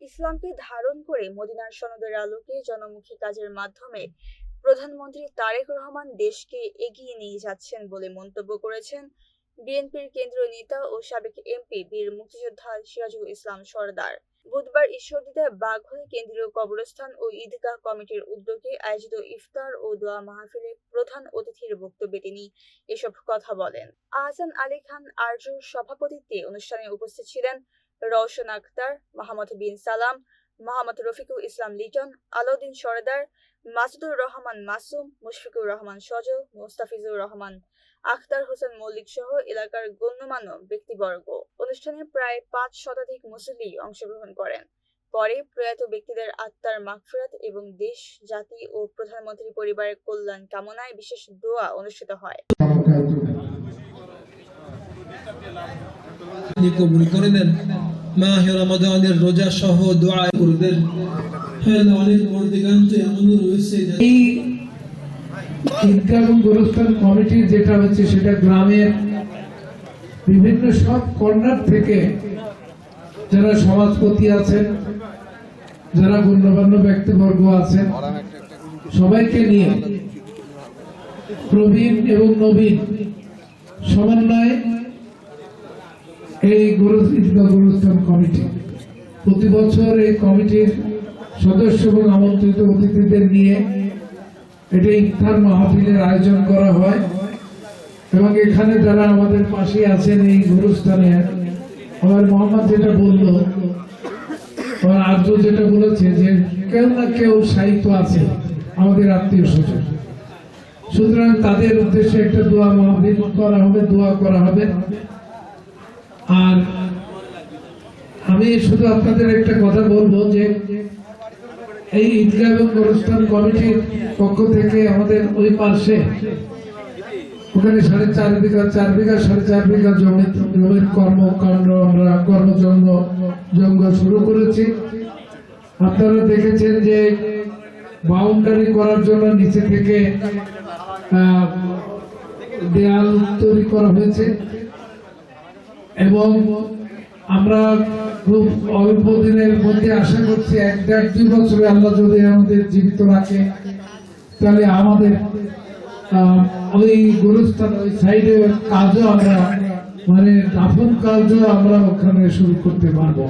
ইসলামকে ধারণ করে মদিনার সনদের আলোকে জনমুখী কাজের মাধ্যমে প্রধানমন্ত্রী তারেক রহমান দেশকে এগিয়ে নিয়ে যাচ্ছেন বলে মন্তব্য করেছেন বিএনপির কেন্দ্রীয় নেতা ও সাবেক এমপি বীর মুক্তিযোদ্ধা সিরাজুল ইসলাম সরদার। বুধবার ঈশ্বরদীতে বাঘহলী কেন্দ্রীয় কবরস্থান ও ঈদগাহ কমিটির উদ্যোগে আয়োজিত ইফতার ও দোয়া মাহফিলে প্রধান অতিথির বক্তব্যে তিনি এসব কথা বলেন। আহসান আলী খান আরজুর সভাপতিত্বে অনুষ্ঠানে উপস্থিত ছিলেন রওশন আক্তার, মোহাম্মদ বিন সালাম, মোহাম্মদ রফিকুল ইসলাম লিটন, আলাউদ্দিন সরদার, মাসুদুর রহমান মাসুম, মুশফিকুর রহমান সজল, মোস্তাফিজুর রহমান, আখতার হোসেন মল্লিক সহ এলাকার গণ্যমান্য ব্যক্তিবর্গ। অনুষ্ঠানে প্রায় ৫ শতাধিক মুসল্লি অংশগ্রহণ করেন। পরে প্রয়াত ব্যক্তিদের আত্মার মাগফিরাত এবং দেশ, জাতি ও প্রধানমন্ত্রী পরিবারের কল্যাণ কামনায় বিশেষ দোয়া অনুষ্ঠিত হয়। কবুল করে নেন। মাহে রমাদানের রোজা সহ দোয়া করবেন। অনেক বর্দিগান্ত এমন রয়েছে এই ঈদগাহ এবং গোরস্থান কমিটির যেটা হচ্ছে সেটা গ্রামের বিভিন্ন সব কর্নার থেকে যারা সমাজপতি আছেন, যারা গণ্যমান্য ব্যক্তিবর্গ আছেন, সবাইকে নিয়ে প্রবীণ এবং নবীন সমন্বয়ে এই ঈদগাহ গোরস্থান কমিটি প্রতি বছর এই কমিটির সদস্য এবং আমন্ত্রিত অতিথিদের নিয়ে এটা ইফতার মাহফিলের আয়োজন করা হয় এবং এখানে যারা আমাদের পাশে আছেন এই গোরস্থানে, আমার মোহাম্মদ যেটা বলল, আমার আর্য যেটা বলেছে যে কেউ না কেউ সাহিত্য আছে আমাদের আত্মীয় স্বজন, সুতরাং তাদের উদ্দেশ্যে একটা দোয়া মাহফিল করা হবে, দোয়া করা হবে। আর আমি শুধু আপনাদের একটা কথা বলবো যে এই ঈদগাহ এবং গোরস্থান কমিটির পক্ষ থেকে আমাদের ওই পাশে ওখানে 4.5 বিঘা 4.5 বিঘা জমির কর্মকাণ্ড আমরা কর্মজঙ্গ শুরু করেছি। আপনারা দেখেছেন যে বাউন্ডারি করার জন্য নিচে থেকে দেয়াল তৈরি করা হয়েছে এবং আমরা খুব অল্প দিনের মধ্যে আশা করছি 1-2 বছরে আল্লাহ যদি আমাদের জীবিত রাখে তাহলে আমাদের ওই গোরস্থান ওই সাইডে কাজও আমরা দাফন কাজও আমরা ওখানে শুরু করতে পারবো।